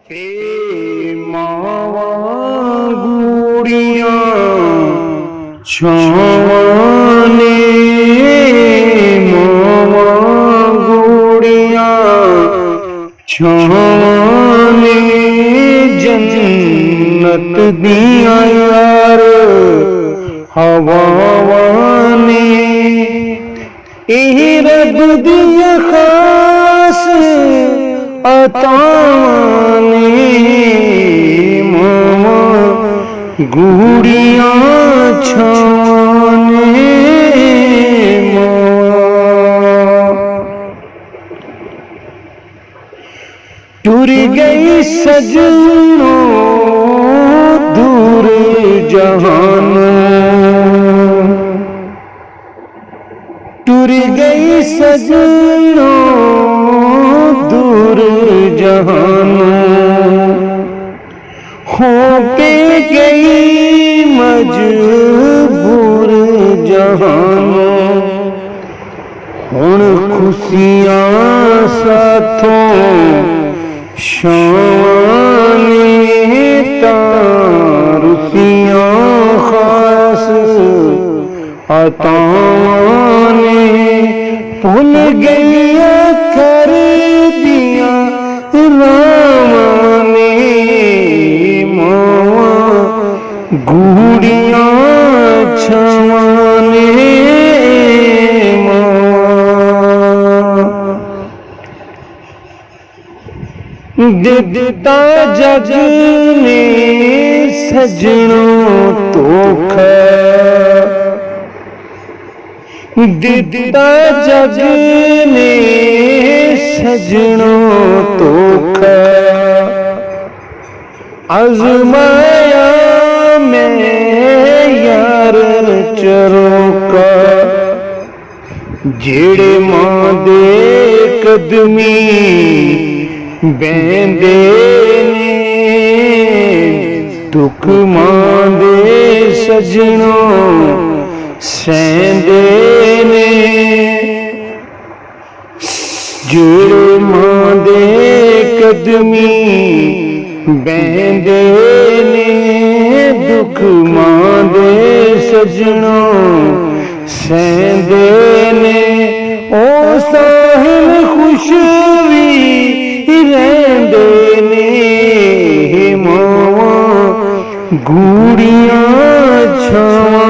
हे मावा गूड़िया छावां ने, मावा गूड़िया छावां ने, जन्नत दिया यार हवावां ने। एह रब दिया खास अतावां ने, मावा गूड़िया छावां ने मावा। टुर गई सजनों दूर जहानों, टुर गई सजनों दूर जहानों, होके गई मजबूर जहानों। हुण खुशियां साथों शावां ने, तां रुसियां खास अतावां ने। भुल गईयां कर दियां रावां ने, मावा गूड़िया छावां ने मावा। दिता जग ने सजनों धोखा, दिता जग ने सजनों धोखा। आज़माया मैं यार चरोका, जेड़े मां दे कदमी बैंदे ने, दुख मां दे सजनों सैंदे ने। जेड़े मां दे कदमी बैंदे ने, दुख मां दे सजनों सैंदे ने। ओ साहिल खुश भी रहिंदे ने, मावा गूड़िया छावां